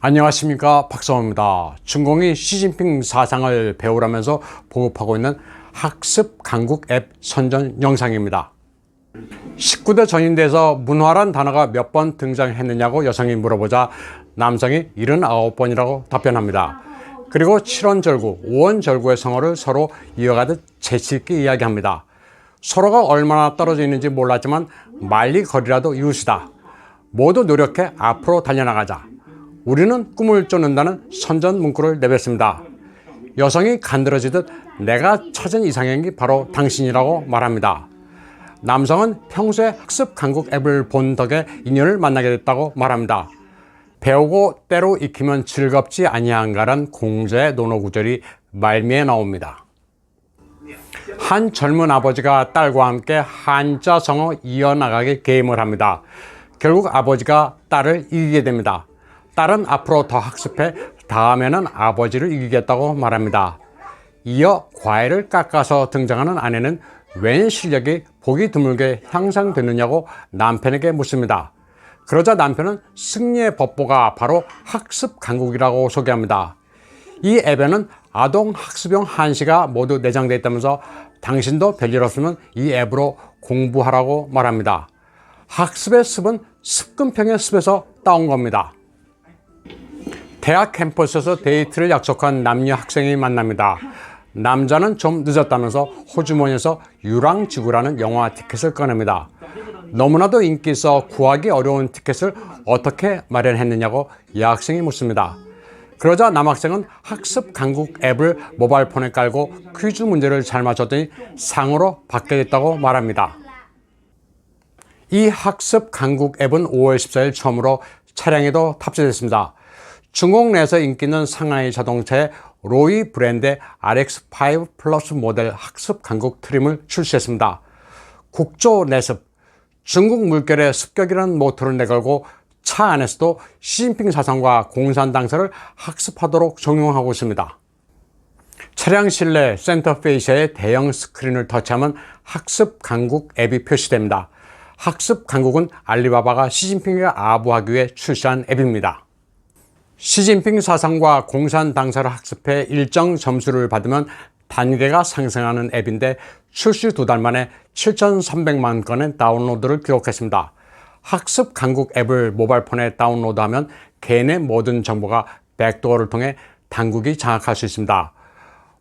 안녕하십니까, 박성호입니다. 중공이 시진핑 사상을 배우라면서 보급하고 있는 학습 강국 앱 선전 영상입니다. 19대 전인대에서 문화란 단어가 몇 번 등장했느냐고 여성이 물어보자 남성이 79번이라고 답변합니다. 그리고 7원절구, 5원절구의 성어를 서로 이어가듯 재치있게 이야기합니다. 서로가 얼마나 떨어져 있는지 몰랐지만 말리 거리라도 이웃이다. 모두 노력해 앞으로 달려나가자. 우리는 꿈을 쫓는다는 선전 문구를 내뱉습니다. 여성이 간드러지듯 내가 찾은 이상형이 바로 당신이라고 말합니다. 남성은 평소에 학습 강국 앱을 본 덕에 인연을 만나게 됐다고 말합니다. 배우고 때로 익히면 즐겁지 아니한가란 공자의 논어구절이 말미에 나옵니다. 한 젊은 아버지가 딸과 함께 한자 성어 이어나가기 게임을 합니다. 결국 아버지가 딸을 이기게 됩니다. 딸은 앞으로 더 학습해 다음에는 아버지를 이기겠다고 말합니다. 이어 과일을 깎아서 등장하는 아내는 웬 실력이 보기 드물게 향상되느냐고 남편에게 묻습니다. 그러자 남편은 승리의 법보가 바로 학습 강국이라고 소개합니다. 이 앱에는 아동 학습용 한시가 모두 내장되어 있다면서 당신도 별일 없으면 이 앱으로 공부하라고 말합니다. 학습의 습은 습근평의 습에서 따온 겁니다. 대학 캠퍼스에서 데이트를 약속한 남녀 학생이 만납니다. 남자는 좀 늦었다면서 호주머니에서 유랑지구라는 영화 티켓을 꺼냅니다. 너무나도 인기 있어 구하기 어려운 티켓을 어떻게 마련했느냐고 여학생이 묻습니다. 그러자 남학생은 학습 강국 앱을 모바일폰에 깔고 퀴즈 문제를 잘 맞췄더니 상으로 받게 됐다고 말합니다. 이 학습 강국 앱은 5월 14일 처음으로 차량에도 탑재됐습니다. 중국 내에서 인기 있는 상하이 자동차의 로이 브랜드의 RX5 플러스 모델 학습 강국 트림을 출시했습니다. 국조 내습, 중국 물결의 습격이라는 모토를 내걸고 차 안에서도 시진핑 사상과 공산당사를 학습하도록 적용하고 있습니다. 차량 실내 센터페이시아의 대형 스크린을 터치하면 학습 강국 앱이 표시됩니다. 학습 강국은 알리바바가 시진핑에게 아부하기 위해 출시한 앱입니다. 시진핑 사상과 공산당사를 학습해 일정 점수를 받으면 단계가 상승하는 앱인데 출시 2달 만에 7,300만 건의 다운로드를 기록했습니다. 학습 강국 앱을 모바일폰에 다운로드하면 개인의 모든 정보가 백도어를 통해 당국이 장악할 수 있습니다.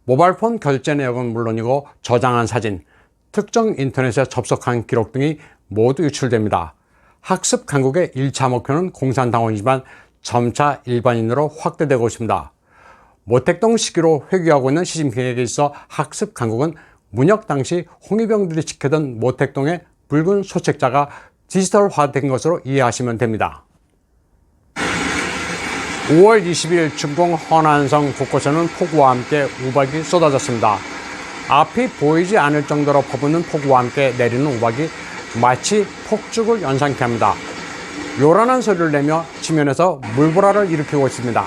모바일폰 결제 내역은 물론이고 저장한 사진, 특정 인터넷에 접속한 기록 등이 모두 유출됩니다. 학습 강국의 1차 목표는 공산당원이지만 점차 일반인으로 확대되고 있습니다. 모택동 시기로 회귀하고 있는 시진핑에게 있어 학습 강국은 문혁 당시 홍위병들이 지켜던 모택동의 붉은 소책자가 디지털화된 것으로 이해하시면 됩니다. 5월 20일 중공 허난성 곳곳에는 폭우와 함께 우박이 쏟아졌습니다. 앞이 보이지 않을 정도로 퍼붓는 폭우와 함께 내리는 우박이 마치 폭죽을 연상케 합니다. 요란한 소리를 내며 지면에서 물보라를 일으키고 있습니다.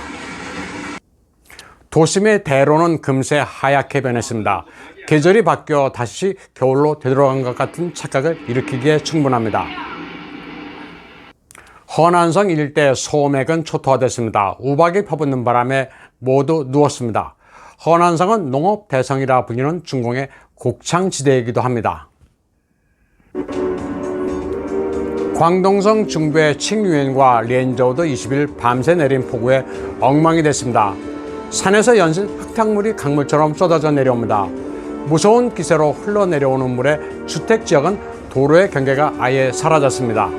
도심의 대로는 금세 하얗게 변했습니다. 계절이 바뀌어 다시 겨울로 되돌아간 것 같은 착각을 일으키기에 충분합니다. 허난성 일대 소맥은 초토화됐습니다. 우박이 퍼붓는 바람에 모두 누웠습니다. 허난성은 농업 대성이라 불리는 중공의 곡창지대이기도 합니다. 광동성 중부의 칭유엔과 렌저우도 20일 밤새 내린 폭우에 엉망이 됐습니다. 산에서 연신 흙탕물이 강물처럼 쏟아져 내려옵니다. 무서운 기세로 흘러내려오는 물에 주택지역은 도로의 경계가 아예 사라졌습니다.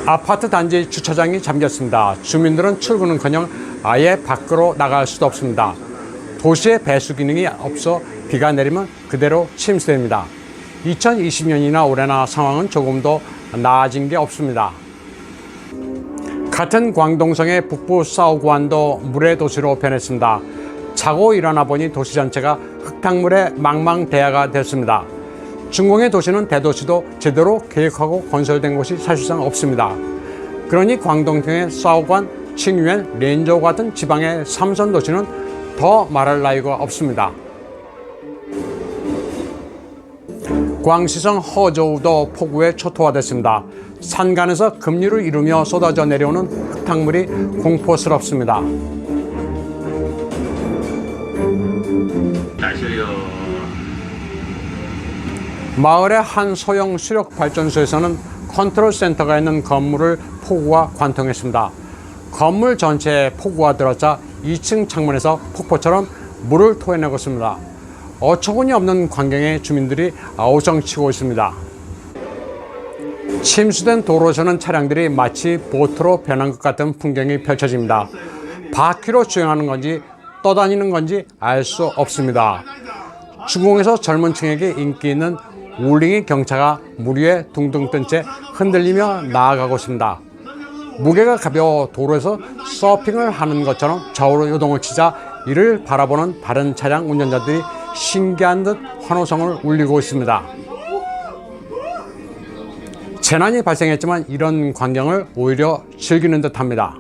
아파트 단지 주차장이 잠겼습니다. 주민들은 출근은커녕 아예 밖으로 나갈 수도 없습니다. 도시의 배수 기능이 없어 비가 내리면 그대로 침수됩니다. 2020년이나 올해나 상황은 조금 더 나아진 게 없습니다. 같은 광동성의 북부 사오구안도 물의 도시로 변했습니다. 자고 일어나 보니 도시 전체가 흙탕물의 망망대야가 됐습니다. 중공의 도시는 대도시도 제대로 계획하고 건설된 곳이 사실상 없습니다. 그러니 광동성의 사오구안, 칭유엔, 렌저우 같은 지방의 삼선 도시는 더 말할 나위가 없습니다. 광시성 허저우도 폭우에 초토화됐습니다. 산간에서 급류를 이루며 쏟아져 내려오는 흙탕물이 공포스럽습니다. 마을의 한 소형 수력 발전소에서는 컨트롤 센터가 있는 건물을 폭우가 관통했습니다. 건물 전체에 폭우가 들어차 2층 창문에서 폭포처럼 물을 토해내고 있습니다. 어처구니 없는 광경에 주민들이 아우성치고 있습니다. 침수된 도로에서는 차량들이 마치 보트로 변한 것 같은 풍경이 펼쳐집니다. 바퀴로 주행하는 건지 떠다니는 건지 알 수 없습니다. 중공에서 젊은 층에게 인기 있는 울링이 경차가 물 위에 둥둥 뜬 채 흔들리며 나아가고 있습니다. 무게가 가벼워 도로에서 서핑을 하는 것처럼 좌우로 요동을 치자 이를 바라보는 다른 차량 운전자들이 신기한 듯 환호성을 울리고 있습니다. 재난이 발생했지만 이런 광경을 오히려 즐기는 듯합니다.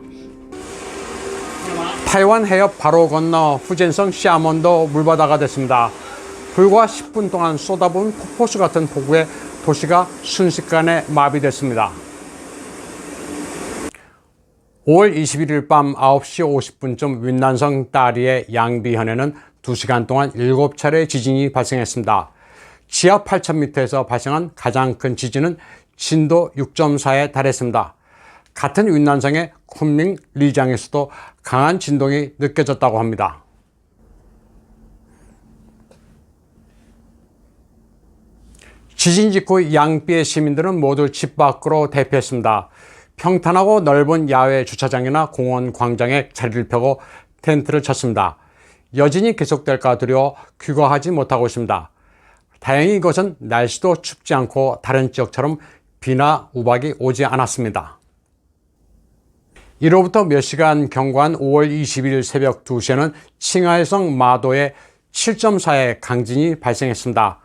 타이완 해협 바로 건너 후젠성 샤먼도 물바다가 됐습니다. 불과 10분 동안 쏟아부은 폭포수 같은 폭우에 도시가 순식간에 마비됐습니다. 5월 21일 밤 9시 50분쯤 윈난성 따리의 양비현에는 2시간 동안 7차례 지진이 발생했습니다. 지하 8,000m에서 발생한 가장 큰 지진은 진도 6.4에 달했습니다. 같은 윈난성의 쿤밍 리장에서도 강한 진동이 느껴졌다고 합니다. 지진 직후 양비의 시민들은 모두 집 밖으로 대피했습니다. 평탄하고 넓은 야외 주차장이나 공원 광장에 자리를 펴고 텐트를 쳤습니다. 여진이 계속될까 두려워 귀가하지 못하고 있습니다. 다행히 이곳은 날씨도 춥지 않고 다른 지역처럼 비나 우박이 오지 않았습니다. 이로부터 몇 시간 경과한 5월 20일 새벽 2시에는 칭하이성 마도에 7.4의 강진이 발생했습니다.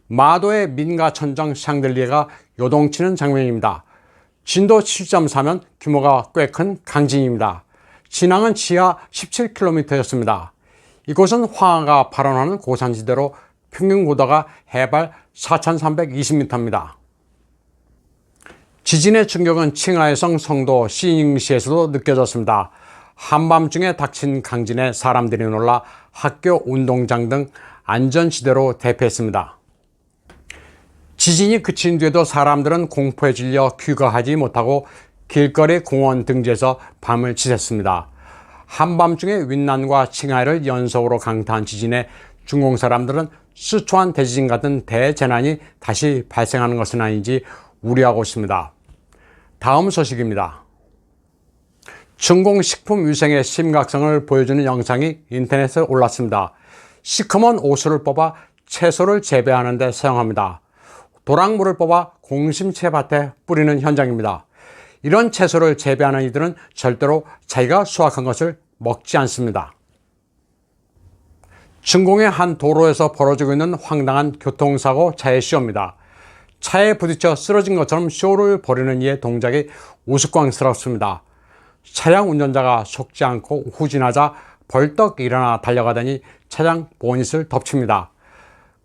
마도의 민가 천정 샹들리에가 요동치는 장면입니다. 진도 7.4면 규모가 꽤 큰 강진입니다. 진앙은 지하 17km였습니다. 이곳은 황하가 발원하는 고산지대로 평균 고도가 해발 4,320m입니다. 지진의 충격은 칭하이성 성도 시닝시에서도 느껴졌습니다. 한밤중에 닥친 강진에 사람들이 놀라 학교, 운동장 등 안전지대로 대피했습니다. 지진이 그친 뒤에도 사람들은 공포에 질려 귀가하지 못하고 길거리 공원 등지에서 밤을 지샜습니다. 한밤중에 윈난과 칭하이를 연속으로 강타한 지진에 중공 사람들은 스촨 대지진 같은 대재난이 다시 발생하는 것은 아닌지 우려하고 있습니다. 다음 소식입니다. 중공 식품위생의 심각성을 보여주는 영상이 인터넷에 올랐습니다. 시커먼 오수를 뽑아 채소를 재배하는 데 사용합니다. 도랑물을 뽑아 공심채 밭에 뿌리는 현장입니다. 이런 채소를 재배하는 이들은 절대로 자기가 수확한 것을 먹지 않습니다. 중공의 한 도로에서 벌어지고 있는 황당한 교통사고 차의 쇼입니다. 차에 부딪혀 쓰러진 것처럼 쇼를 벌이는 이의 동작이 우스꽝스럽습니다. 차량 운전자가 속지 않고 후진하자 벌떡 일어나 달려가더니 차량 보닛을 덮칩니다.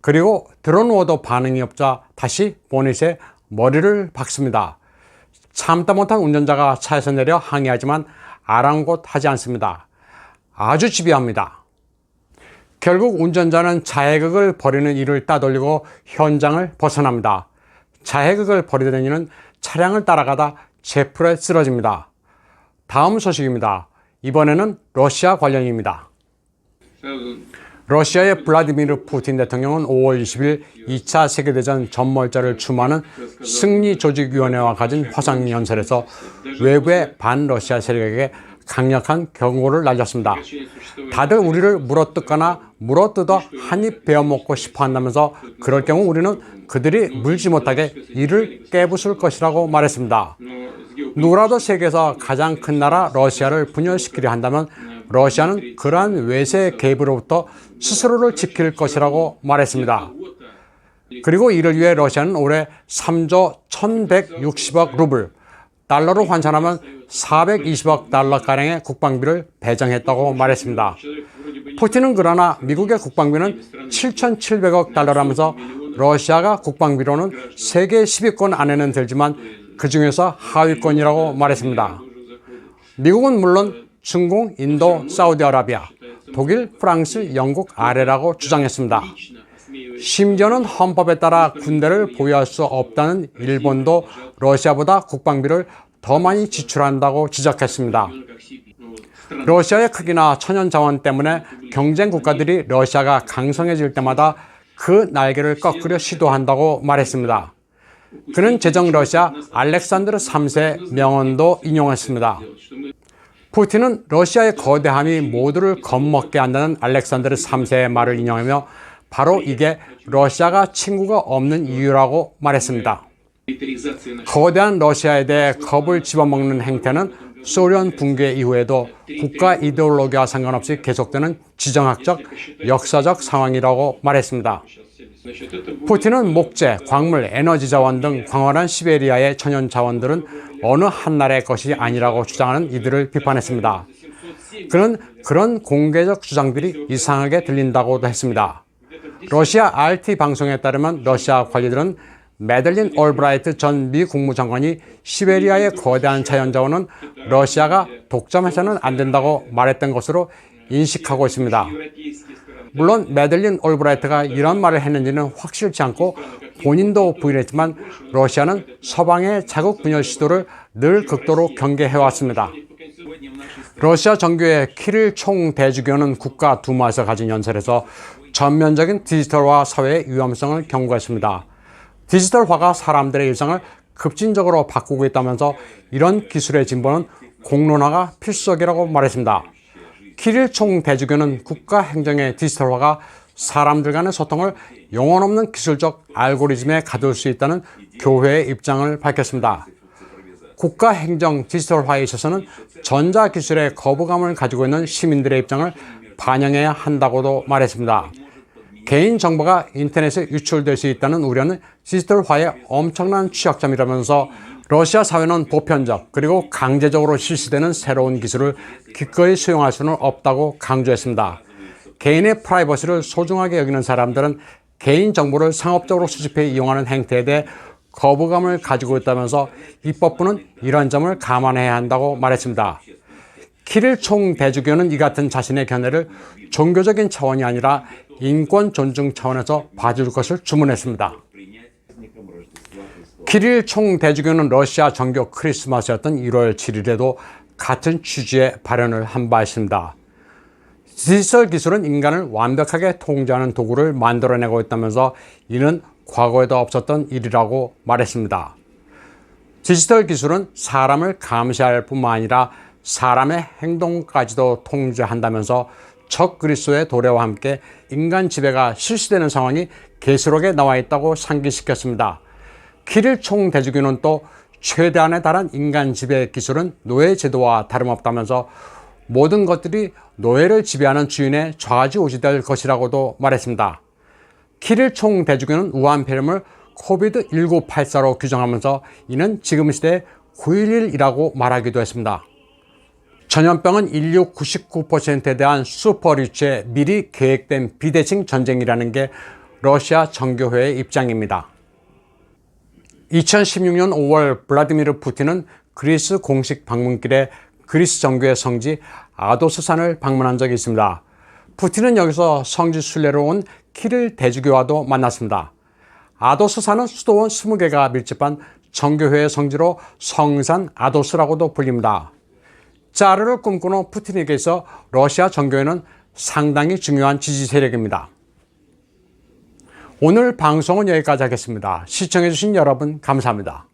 그리고 들어누워도 반응이 없자 다시 보닛에 머리를 박습니다. 참다 못한 운전자가 차에서 내려 항의하지만 아랑곳하지 않습니다. 아주 집요합니다. 결국 운전자는 자해극을 벌이는 이를 따돌리고 현장을 벗어납니다. 자해극을 벌이던 이는 차량을 따라가다 제풀에 쓰러집니다. 다음 소식입니다. 이번에는 러시아 관련입니다. 러시아의 블라디미르 푸틴 대통령은 5월 20일 2차 세계대전 전몰자를 추모하는 승리조직위원회와 가진 화상연설에서 외부의 반러시아 세력에게 강력한 경고를 날렸습니다. 다들 우리를 물어뜯거나 물어뜯어 한입 베어먹고 싶어 한다면서 그럴 경우 우리는 그들이 물지 못하게 이를 깨부술 것이라고 말했습니다. 누구라도 세계에서 가장 큰 나라 러시아를 분열시키려 한다면 러시아는 그러한 외세 개입으로부터 스스로를 지킬 것이라고 말했습니다. 그리고 이를 위해 러시아는 올해 3조 1160억 루블, 달러로 환산하면 420억 달러가량의 국방비를 배정했다고 말했습니다. 푸틴은 그러나 미국의 국방비는 7,700억 달러라면서 러시아가 국방비로는 세계 10위권 안에는 들지만 그 중에서 하위권이라고 말했습니다. 미국은 물론 중공, 인도, 사우디아라비아, 독일, 프랑스, 영국 아래라고 주장했습니다. 심지어는 헌법에 따라 군대를 보유할 수 없다는 일본도 러시아보다 국방비를 더 많이 지출한다고 지적했습니다. 러시아의 크기나 천연자원 때문에 경쟁 국가들이 러시아가 강성해질 때마다 그 날개를 꺾으려 시도한다고 말했습니다. 그는 제정 러시아 알렉산드르 3세 명언도 인용했습니다. 푸틴은 러시아의 거대함이 모두를 겁먹게 한다는 알렉산드르 3세의 말을 인용하며 바로 이게 러시아가 친구가 없는 이유라고 말했습니다. 거대한 러시아에 대해 겁을 집어먹는 행태는 소련 붕괴 이후에도 국가 이데올로기와 상관없이 계속되는 지정학적, 역사적 상황이라고 말했습니다. 푸틴은 목재, 광물, 에너지 자원 등 광활한 시베리아의 천연 자원들은 어느 한 나라의 것이 아니라고 주장하는 이들을 비판했습니다. 그는 그런 공개적 주장들이 이상하게 들린다고도 했습니다. 러시아 RT 방송에 따르면 러시아 관리들은 매들린 올브라이트 전 미 국무장관이 시베리아의 거대한 자연자원은 러시아가 독점해서는 안 된다고 말했던 것으로 인식하고 있습니다. 물론 매들린 올브라이트가 이런 말을 했는지는 확실치 않고 본인도 부인했지만 러시아는 서방의 자국 분열 시도를 늘 극도로 경계해왔습니다. 러시아 정교의 키릴 총대주교는 국가 두마에서 가진 연설에서 전면적인 디지털화 사회의 위험성을 경고했습니다. 디지털화가 사람들의 일상을 급진적으로 바꾸고 있다면서 이런 기술의 진보는 공론화가 필수적이라고 말했습니다. 키릴 총대주교는 국가 행정의 디지털화가 사람들 간의 소통을 영혼 없는 기술적 알고리즘에 가둘 수 있다는 교회의 입장을 밝혔습니다. 국가 행정 디지털화에 있어서는 전자기술에 거부감을 가지고 있는 시민들의 입장을 반영해야 한다고도 말했습니다. 개인정보가 인터넷에 유출될 수 있다는 우려는 디지털화의 엄청난 취약점이라면서 러시아 사회는 보편적 그리고 강제적으로 실시되는 새로운 기술을 기꺼이 수용할 수는 없다고 강조했습니다. 개인의 프라이버시를 소중하게 여기는 사람들은 개인정보를 상업적으로 수집해 이용하는 행태에 대해 거부감을 가지고 있다면서 입법부는 이런 점을 감안해야 한다고 말했습니다. 키릴 총대주교는 이 같은 자신의 견해를 종교적인 차원이 아니라 인권 존중 차원에서 봐줄 것을 주문했습니다. 키릴 총대주교는 러시아 정교 크리스마스였던 1월 7일에도 같은 취지의 발언을 한 바 있습니다. 디지털 기술은 인간을 완벽하게 통제하는 도구를 만들어내고 있다면서 이는 과거에도 없었던 일이라고 말했습니다. 디지털 기술은 사람을 감시할 뿐만 아니라 사람의 행동까지도 통제한다면서 적 그리스도의 도래와 함께 인간 지배가 실시되는 상황이 계시록에 나와 있다고 상기시켰습니다. 키릴 총대주교는 또 최대한에 달한 인간 지배 기술은 노예 제도와 다름없다면서 모든 것들이 노예를 지배하는 주인의 좌지우지될 것이라고도 말했습니다. 키릴 총대주교는 우한 폐렴을 코비드19 84로 규정하면서 이는 지금 시대의 9.11이라고 말하기도 했습니다. 전염병은 인류 99%에 대한 슈퍼리치의 미리 계획된 비대칭 전쟁이라는 게 러시아 정교회의 입장입니다. 2016년 5월 블라디미르 푸틴은 그리스 공식 방문길에 그리스 정교회 성지 아도스산을 방문한 적이 있습니다. 푸틴은 여기서 성지 순례로 온 키릴 대주교와도 만났습니다. 아도스산은 수도원 20개가 밀집한 정교회의 성지로 성산 아도스라고도 불립니다. 자르를 꿈꾸는 푸틴에게서 러시아 정교회는 상당히 중요한 지지 세력입니다. 오늘 방송은 여기까지 하겠습니다. 시청해주신 여러분 감사합니다.